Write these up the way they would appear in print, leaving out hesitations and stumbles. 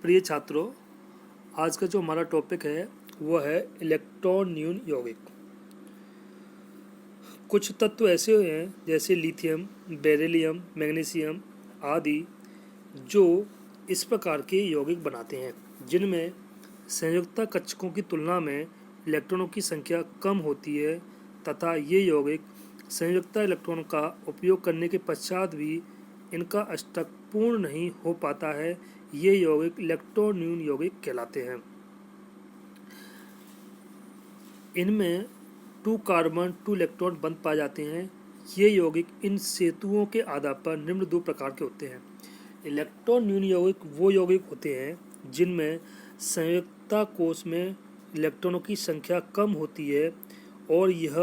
प्रिय छात्रों, आज का जो हमारा टॉपिक है वो है इलेक्ट्रॉन न्यून यौगिक। कुछ तत्व ऐसे हैं जैसे लिथियम, बेरिलियम, मैग्नीशियम आदि जो इस प्रकार के यौगिक बनाते हैं जिनमें संयुक्ता कक्षकों की तुलना में इलेक्ट्रॉनों की संख्या कम होती है तथा ये यौगिक संयुक्ता इलेक्ट्रॉन का उपयोग करने के पश्चात भी इनका अष्टक पूर्ण नहीं हो पाता है। ये यौगिक इलेक्ट्रॉन न्यून यौगिक कहलाते हैं। इनमें 2 कार्बन 2 इलेक्ट्रॉन बंद पाए जाते हैं। ये यौगिक इन सेतुओं के आधार पर निम्न 2 प्रकार के होते हैं। इलेक्ट्रॉन न्यून यौगिक वो यौगिक होते हैं जिनमें संयुक्ता कोश में इलेक्ट्रॉनों की संख्या कम होती है और यह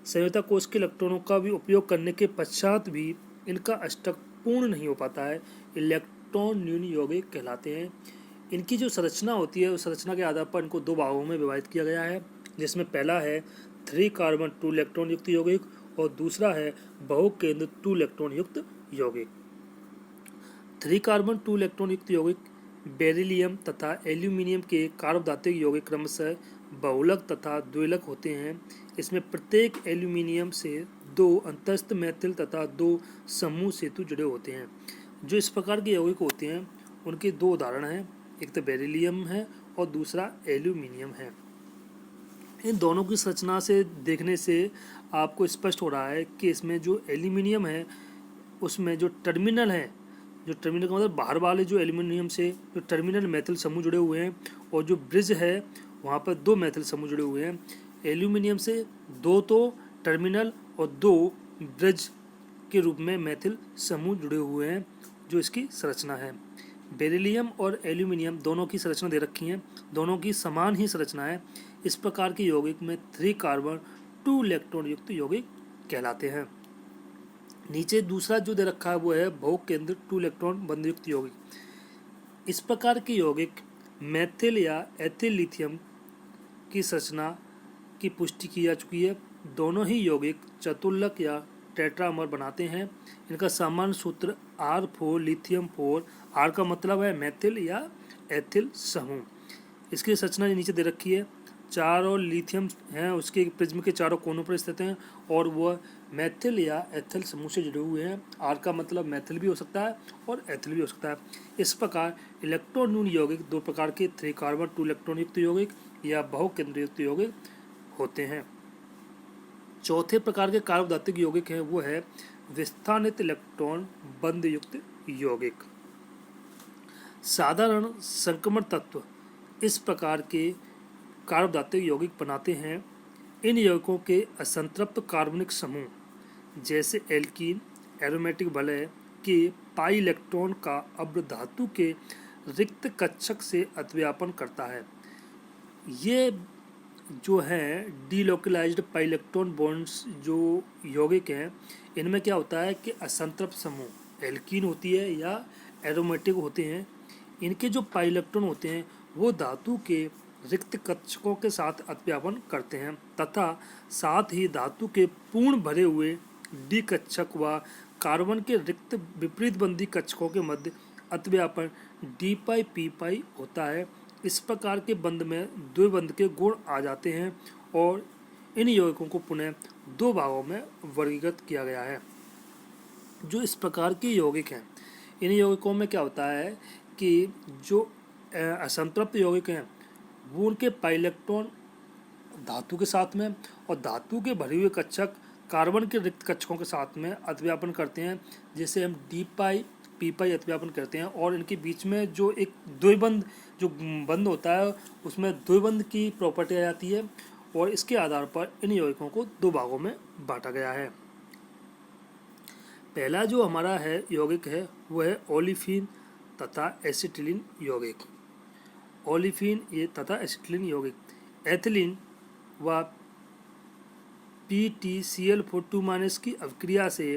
संयुक्ता कोश के इलेक्ट्रॉनों का भी उपयोग करने के पश्चात भी इनका अष्टक पूर्ण नहीं हो पाता है। इलेक्ट्रॉन न्यून यौगिक कहलाते हैं। इनकी जो संरचना होती है उस संरचना के आधार पर इनको 2 भागों में विभाजित किया गया है, जिसमें पहला है 3 कार्बन 2 इलेक्ट्रॉन युक्त यौगिक और दूसरा है बहुकेंद्र 2 इलेक्ट्रॉन युक्त यौगिक। 3 कार्बन 2 इलेक्ट्रॉन युक्त यौगिक बेरिलियम तथा एल्यूमिनियम के कार्बधातुक यौगिक क्रमशः बहुलक तथा द्विलक होते हैं। इसमें प्रत्येक एल्यूमिनियम से 2 अंतस्थ मैथिल तथा 2 समूह सेतु जुड़े होते हैं। जो इस प्रकार के यौगिक होते हैं उनके 2 उदाहरण हैं, एक तो बेरिलियम है और दूसरा एल्यूमिनियम है। इन दोनों की संरचना से देखने से आपको स्पष्ट हो रहा है कि इसमें जो एल्यूमिनियम है उसमें जो टर्मिनल है, जो टर्मिनल का मतलब बाहर वाले जो एल्यूमिनियम से जो टर्मिनल मैथिल समूह जुड़े हुए हैं और जो ब्रिज है वहाँ पर 2 मैथिल समूह जुड़े हुए हैं। एल्यूमिनियम से 2 तो टर्मिनल और 2 ब्रिज के रूप में मैथिल समूह जुड़े हुए हैं, जो इसकी संरचना है। बेरिलियम और एल्यूमिनियम दोनों की संरचना दे रखी है, दोनों की समान ही संरचना है। इस प्रकार के यौगिक में 3 कार्बन 2 इलेक्ट्रॉन युक्त यौगिक कहलाते हैं। नीचे दूसरा जो दे रखा है वो है बहुकेंद्र 2 इलेक्ट्रॉन बंध युक्त यौगिक। इस प्रकार के यौगिक मैथिल या एथिल लिथियम की संरचना की पुष्टि की जा चुकी है। दोनों ही यौगिक चतुर्लक या टेट्रामर बनाते हैं। इनका सामान्य सूत्र R4 लिथियम 4। R का मतलब है मैथिल या एथिल समूह। इसकी संरचना नीचे दे रखी है। 4 और लिथियम हैं, उसके प्रिज्म के चारों कोनों पर स्थित हैं और वह मैथिल या एथिल समूह से जुड़े हुए हैं। R का मतलब मैथिल भी हो सकता है और एथिल भी हो सकता है। इस प्रकार इलेक्ट्रॉन न्यून यौगिक 2 प्रकार के 3 कार्बन 2 इलेक्ट्रॉन युक्त यौगिक या बहुकेंद्र युक्त यौगिक होते हैं। चौथे प्रकार के कार्बधातुक यौगिक हैं वो है विस्थानित इलेक्ट्रॉन बंध युक्त यौगिक। साधारण संक्रमण तत्व इस प्रकार के कार्बधातुक यौगिक बनाते हैं। इन यौगिकों के असंतृप्त कार्बनिक समूह जैसे एल्कीन एरोमेटिक वलय के पाई इलेक्ट्रॉन का अब्र धातु के रिक्त कक्षक से अतिव्यापन करता है। ये जो हैं डीलोकलाइज्ड पाई इलेक्ट्रॉन बॉन्ड्स जो यौगिक हैं, इनमें क्या होता है कि असंतृप्त समूह एल्कीन होती है या एरोमेटिक होते हैं। इनके जो पाई इलेक्ट्रॉन होते हैं वो धातु के रिक्त कक्षकों के साथ अतिव्यापन करते हैं तथा साथ ही धातु के पूर्ण भरे हुए डी कक्षक व कार्बन के रिक्त विपरीत बंधी कक्षकों के मध्य अतिव्यापन डी पाई पी पाई होता है। इस प्रकार के बंध में द्विबंध के गुण आ जाते हैं और इन यौगिकों को पुनः 2 भागों में वर्गीकृत किया गया है। जो इस प्रकार के यौगिक हैं, इन यौगिकों में क्या होता है कि जो असंतृप्त यौगिक हैं वो उनके पाई इलेक्ट्रॉन धातु के साथ में और धातु के भरे हुए कक्षक कार्बन के रिक्त कक्षकों के साथ में अतिव्यापन करते हैं, जिसे हम डी पाई पी पाई अतिव्यापन करते हैं। और इनके बीच में जो एक द्विबंध जो बंध होता है उसमें द्विबंध की प्रॉपर्टी आ जाती है और इसके आधार पर इन यौगिकों को 2 भागों में बांटा गया है। पहला जो हमारा है यौगिक है वो है ओलिफिन तथा एसिटिलीन यौगिक। ओलिफिन ये तथा एसिटिलीन यौगिक एथिलीन व PtCl4 की अभिक्रिया से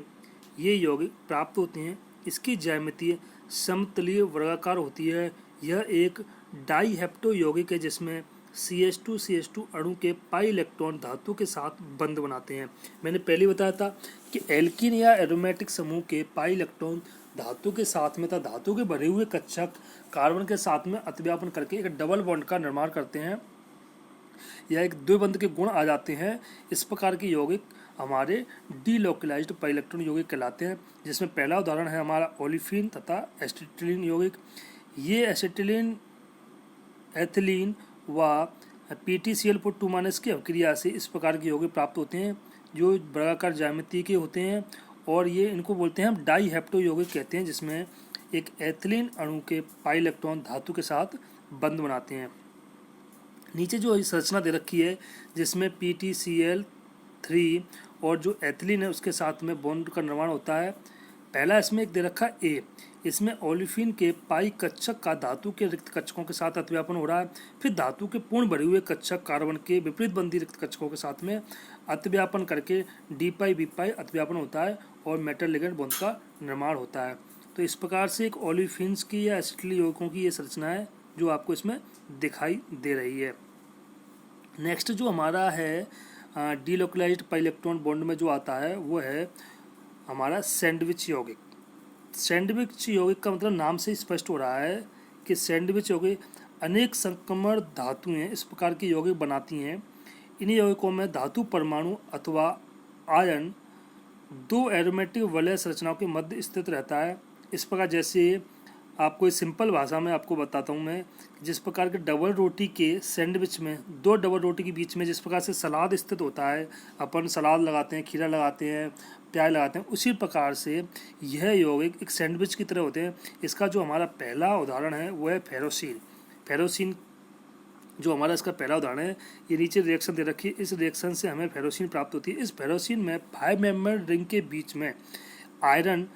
ये यौगिक प्राप्त होते हैं। इसकी ज्यामितीय समतलीय वर्गाकार होती है। यह एक डाईहेप्टो यौगिक है जिसमें CH2 अणु के पाई इलेक्ट्रॉन धातु के साथ बंध बनाते हैं। मैंने पहले बताया था कि एल्कीन या एरोमेटिक समूह के पाई इलेक्ट्रॉन धातु के साथ में तथा धातु के भरे हुए कक्षक कार्बन के साथ में अतिव्यापन करके एक डबल बॉन्ड का निर्माण करते हैं या एक द्विबंध के गुण आ जाते हैं। इस प्रकार के यौगिक हमारे डीलोकलाइज्ड पाइलेक्ट्रॉन यौगिक कहलाते हैं, जिसमें पहला उदाहरण है हमारा ओलिफिन तथा एसिटिलीन यौगिक। ये एसिटिलीन, एथिलीन व PtCl4 - की अभिक्रिया से इस प्रकार के यौगिक प्राप्त होते हैं जो वर्गाकार ज्यामिति के होते हैं, और ये इनको बोलते हैं हम डाईहेप्टो यौगिक कहते हैं, जिसमें एक एथिलीन अणु के पाई इलेक्ट्रॉन धातु के साथ बंध बनाते हैं। नीचे जो संरचना दे रखी है जिसमें PtCl3 और जो एथिलीन है उसके साथ में बॉन्ड का निर्माण होता है। पहला इसमें एक दे रखा ए, इसमें ओलिफिन के पाई कक्षक का धातु के रिक्त कक्षकों के साथ अतिव्यापन हो रहा है। फिर धातु के पूर्ण भरे हुए कक्षक कार्बन के विपरीत बंधी रिक्त कक्षकों के साथ में अतिव्यापन करके डी पाई बी पाई अतिव्यापन होता है और मेटल लिगेंड बॉन्ड का निर्माण होता है। तो इस प्रकार से एक ओलिफिन्स की या एसिटिल यौगिकों की ये संरचना है जो आपको इसमें दिखाई दे रही है। नेक्स्ट जो हमारा है डीलोकलाइज्ड पाई इलेक्ट्रॉन बॉन्ड में जो आता है वो है हमारा सैंडविच यौगिक। सैंडविच यौगिक का मतलब नाम से स्पष्ट हो रहा है कि सैंडविच यौगिक अनेक संक्रमण धातुएं इस प्रकार की यौगिक बनाती हैं। इन यौगिकों में धातु परमाणु अथवा आयन दो एरोमेटिक वलय संरचनाओं के मध्य स्थित रहता है। इस प्रकार जैसे आपको इस सिंपल भाषा में आपको बताता हूँ मैं, जिस प्रकार के डबल रोटी के सैंडविच में दो डबल रोटी के बीच में जिस प्रकार से सलाद स्थित होता है, अपन सलाद लगाते हैं, खीरा लगाते हैं, प्याज लगाते हैं, उसी प्रकार से यह यौगिक एक सैंडविच की तरह होते हैं। इसका जो हमारा पहला उदाहरण है वो है फेरोसिन। फेरोसिन जो हमारा इसका पहला उदाहरण है, ये नीचे रिएक्शन दे रखी है, इस रिएक्शन से हमें फेरोसिन प्राप्त होती है। इस फेरोसिन में 5 मेंबर रिंग के बीच में आयरन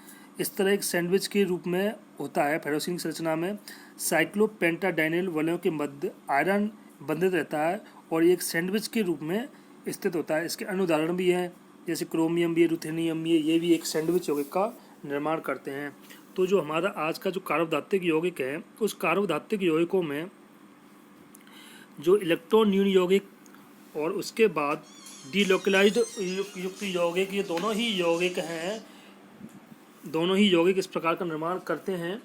इस तरह एक सैंडविच के रूप में होता है। फेरोसिन की संरचना में साइक्लोपेंटाडाइनिल वलयों के मध्य आयरन बंधित रहता है और ये एक सैंडविच के रूप में स्थित होता है। इसके अन्य उदाहरण भी हैं जैसे क्रोमियम भी है, रुथेनियम भी है, ये भी एक सैंडविच यौगिक का निर्माण करते हैं। तो जो हमारा आज का जो कार्बोधात्विक यौगिक है, उस कार्बोधात्विक यौगिकों में जो इलेक्ट्रॉन न्यून यौगिक और उसके बाद डीलोकलाइज्ड युक्त यौगिक, ये दोनों ही यौगिक हैं, दोनों ही यौगिक इस प्रकार का निर्माण करते हैं।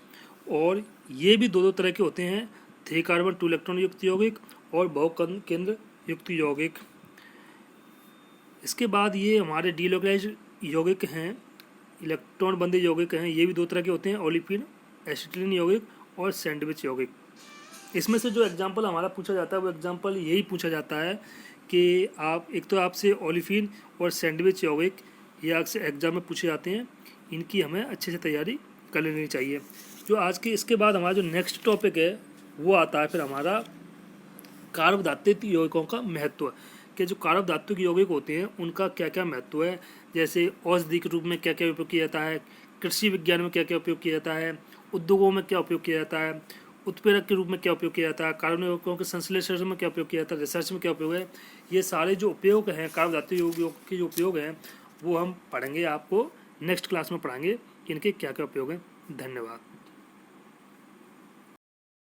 और ये भी दो तरह के होते हैं, 3 कार्बन 2 इलेक्ट्रॉन युक्त यौगिक और बहुकेंद्र युक्त यौगिक। इसके बाद ये हमारे डीलोकलाइज्ड यौगिक हैं, इलेक्ट्रॉन बंधे यौगिक हैं, ये भी 2 तरह के होते हैं, ओलिफिन एसिटिलीन यौगिक और सैंडविच यौगिक। इसमें से जो एग्जाम्पल हमारा पूछा जाता है वो एग्जाम्पल यही पूछा जाता है कि आप एक तो आपसे ओलिफिन और सैंडविच यौगिक ये अक्सर एग्जाम में पूछे जाते हैं, इनकी हमें अच्छे से तैयारी कर लेनी चाहिए। जो आज के इसके बाद हमारा जो नेक्स्ट टॉपिक है वो आता है फिर हमारा कार्बोधात्विक यौगिकों का महत्व, कि जो कार्बोधात्विक यौगिक होते हैं उनका क्या क्या महत्व है, जैसे औषधि के रूप में क्या क्या उपयोग किया जाता है, कृषि विज्ञान में क्या क्या उपयोग किया जाता है, उद्योगों में क्या उपयोग किया जाता है, उत्प्रेरक के रूप में क्या उपयोग किया जाता है, कार्बन यौगिकों के संश्लेषण में क्या उपयोग किया जाता है, रिसर्च में क्या उपयोग है। ये सारे जो उपयोग हैं कार्बोधात्विक यौगिकों के जो उपयोग हैं वो हम पढ़ेंगे, आपको नेक्स्ट क्लास में पढ़ाएंगे कि इनके क्या क्या उपयोग हैं। धन्यवाद।